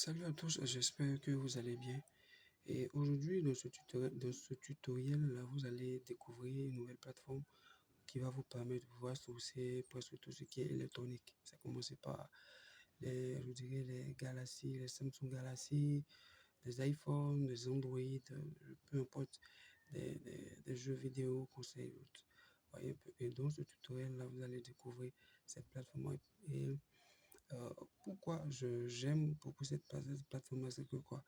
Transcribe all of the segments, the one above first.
Salut à tous, j'espère que vous allez bien. Et aujourd'hui, dans ce tutoriel-là, vous allez découvrir une nouvelle plateforme qui va vous permettre de pouvoir sourcer presque tout ce qui est électronique. Ça commence par je dirais les Galaxy, les Samsung Galaxy, des iPhones, des Android, peu importe, des jeux vidéo, conseils et autres. Voyez un peu. Et dans ce tutoriel-là, vous allez découvrir cette plateforme. Et euh, pourquoi j'aime beaucoup cette plateforme, c'est que quoi?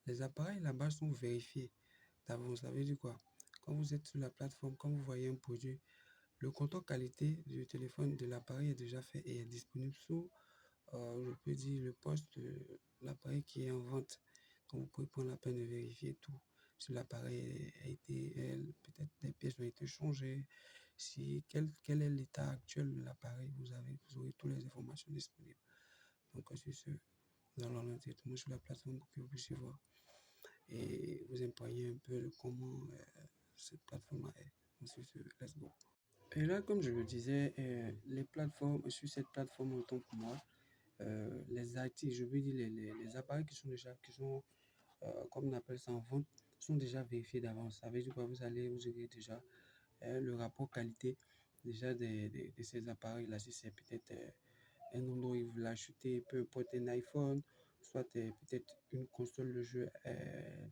Les appareils là-bas sont vérifiés d'avance. Ça veut dire quoi? Quand vous êtes sur la plateforme, quand vous voyez un produit, le contrôle qualité du téléphone de l'appareil est déjà fait et est disponible sur, je peux dire, le poste de l'appareil qui est en vente. Donc, vous pouvez prendre la peine de vérifier tout. Si l'appareil a été, peut-être des pièces ont été changées, si, quel est l'état actuel de l'appareil, vous aurez toutes les informations disponibles. Donc, sur ce, nous allons le directement sur la plateforme pour que vous puissiez voir et vous employez un peu de comment cette plateforme est. Sur ce, let's go. Et là, comme je le disais, les plateformes, sur cette plateforme, autant pour moi, les articles, je veux dire les appareils qui sont, comme on appelle ça en vente, sont déjà vérifiés d'avance. Ça veut dire quoi? Vous aurez déjà le rapport qualité déjà de ces appareils-là. Si c'est peut-être un Android, vous l'achetez, peu importe un iPhone, soit peut-être une console de jeu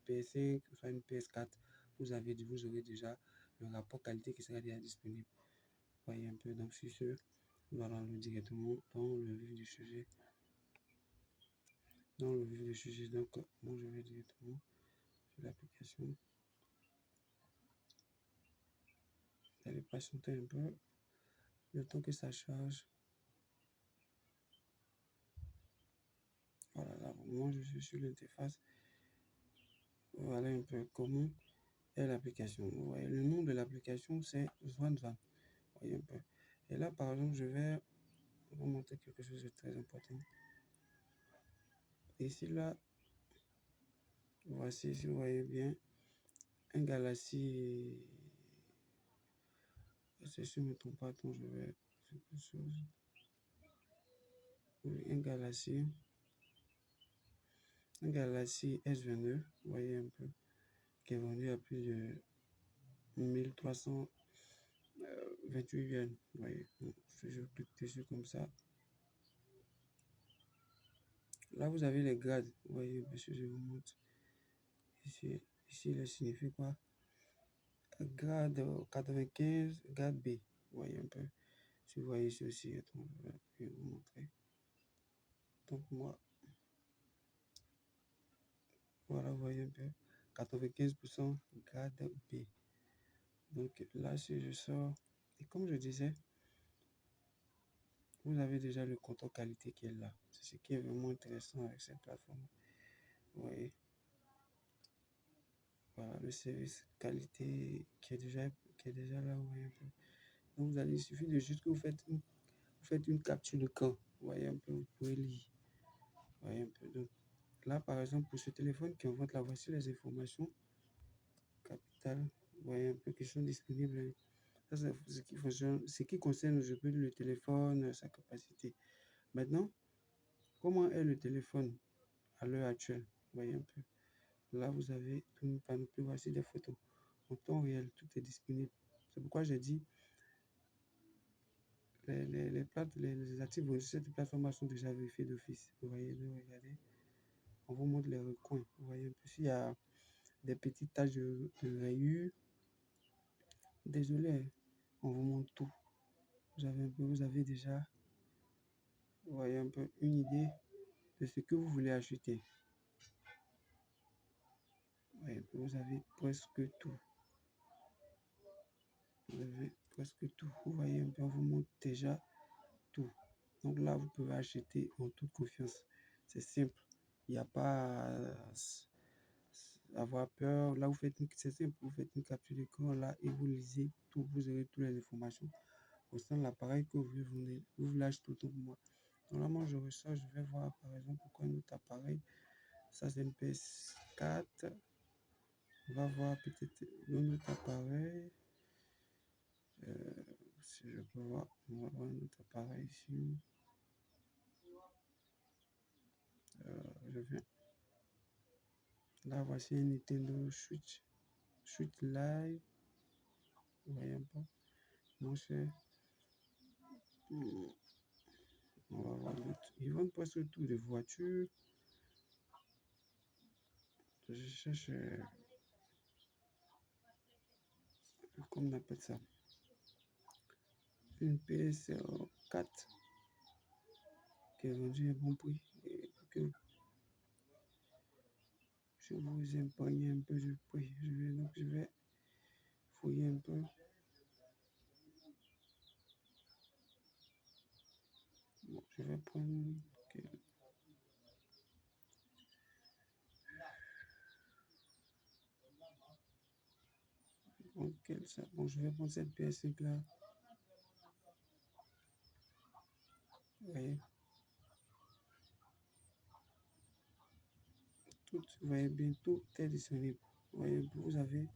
PS5, soit une PS4, vous aurez déjà le rapport qualité qui sera déjà disponible. Voyez un peu, donc sur ce, nous allons le directement dans le vif du sujet. Dans le vif du sujet, donc moi je vais directement sur l'application. Vous allez patienter un peu le temps que ça charge. Voilà, là, moi je suis sur l'interface. Voilà un peu comment est l'application. Vous voyez, le nom de l'application c'est Zwanzwan. Vous voyez un peu. Et là, par exemple, je vais vous montrer quelque chose de très important. Ici, là, voici, si vous voyez bien, un Galaxy. Si je ne me trompe pas, attends, je vais quelque chose. Oui, un Galaxy S22, vous voyez un peu, qui est vendu à plus de 1328 yuan. Vous voyez, donc, je clique dessus comme ça. Là, vous avez les grades. Vous voyez, monsieur, je vous montre. Ici, il signifie quoi? Grade 95, grade B. Vous voyez un peu. Si vous voyez ici aussi, attends, je vais vous montrer. Donc, moi, voilà, vous voyez un peu. 95% grade B. Donc, là, si je sors, et comme je disais, vous avez déjà le contrôle qualité qui est là. C'est ce qui est vraiment intéressant avec cette plateforme. Vous voyez, voilà, le service qualité qui est déjà là. Vous voyez un peu. Donc, il suffit de juste que vous faites une capture d'écran. Vous voyez un peu, vous pouvez lire. Vous voyez un peu. Donc, là, par exemple, pour ce téléphone qui envoie là, voici les informations capitales. Vous voyez un peu qui sont disponibles. Ça, c'est ce qui concerne, je peux dire, le téléphone, sa capacité. Maintenant, comment est le téléphone à l'heure actuelle? Vous voyez un peu. Là, vous avez tout une panoplie. Voici des photos. En temps réel, tout est disponible. C'est pourquoi j'ai dit les actifs de cette plateforme sont déjà vérifiés d'office. Vous voyez, regardez. On vous montre les recoins. Vous voyez un peu s'il y a des petites taches de rayures. Désolé, hein, on vous montre tout. Vous avez déjà, vous voyez un peu une idée de ce que vous voulez acheter. Ouais, vous avez presque tout. Vous avez presque tout. Vous voyez un peu, on vous montre déjà tout. Donc là, vous pouvez acheter en toute confiance. C'est simple. Il n'y a pas à avoir peur. Là, c'est simple. Vous faites une capture d'écran là et vous lisez tout. Vous aurez toutes les informations au sein de l'appareil que vous voulez acheter tout pour moi. Normalement, je ressors, je vais voir par exemple pourquoi un autre appareil. Ça, c'est une PS4. On va voir peut-être un autre appareil. Si je peux voir, on va voir un autre appareil ici. Je viens. Là, voici un Nintendo Switch. Switch Live. Vous voyez un peu. Mon cher. On va voir l'autre. Ils vendent presque tout, des voitures. Je cherche, comment on appelle ça? Une PS4 qui est vendue à bon prix. Et que je vous épargne un peu du prix. Je vais fouiller un peu. Bon, je vais prendre. Ça. Bon, je vais prendre cette PS5 là. Vous voyez, vous voyez bien, tout est disponible. Vous voyez, vous avez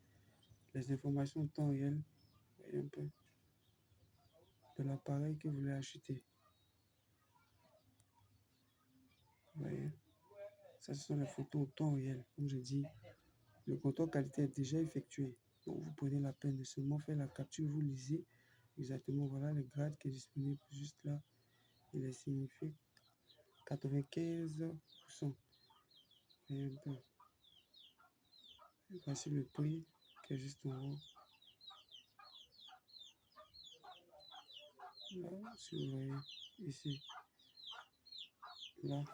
les informations en temps réel. Vous voyez un peu de l'appareil que vous voulez acheter. Vous voyez, ça ce sont les photos en temps réel. Comme je dis, le contrôle qualité est déjà effectué. Donc vous prenez la peine de seulement faire la capture, vous lisez exactement, voilà le grade qui est disponible juste là. Il est signifié 95%. Et un peu. Voici le prix qui est juste en haut. Là, si vous voyez ici, là,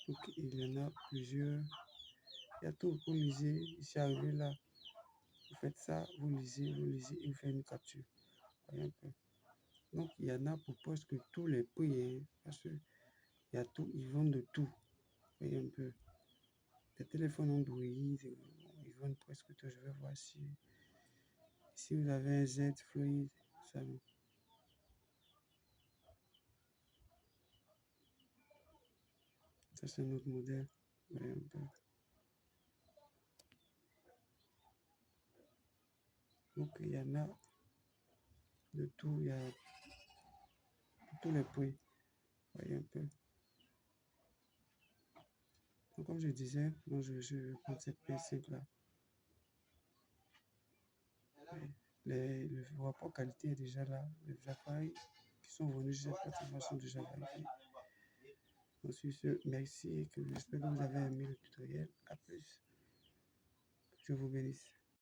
donc il y en a plusieurs. Il y a tout, vous lisez, ici arrivé là, vous faites ça, vous lisez et vous faites une capture. Voyez un peu. Donc il y en a pour presque tous les prix, parce qu'il y a tout, ils vendent de tout. Voyez un peu. Des téléphones Android, ils vendent presque tout. Je vais voir si vous avez un Z Flip, ça non. Ça c'est un autre modèle. Voyez un peu. Donc il y en a de tout, il y a tous les prix. Voyez un peu. Donc, comme je disais, moi je prends cette PS5 là. Le rapport qualité est déjà là. Les appareils qui sont venus sur cette plateforme sont déjà vérifiés. Donc, sur ce, merci et que j'espère que vous avez aimé le tutoriel. A plus. Je vous bénisse.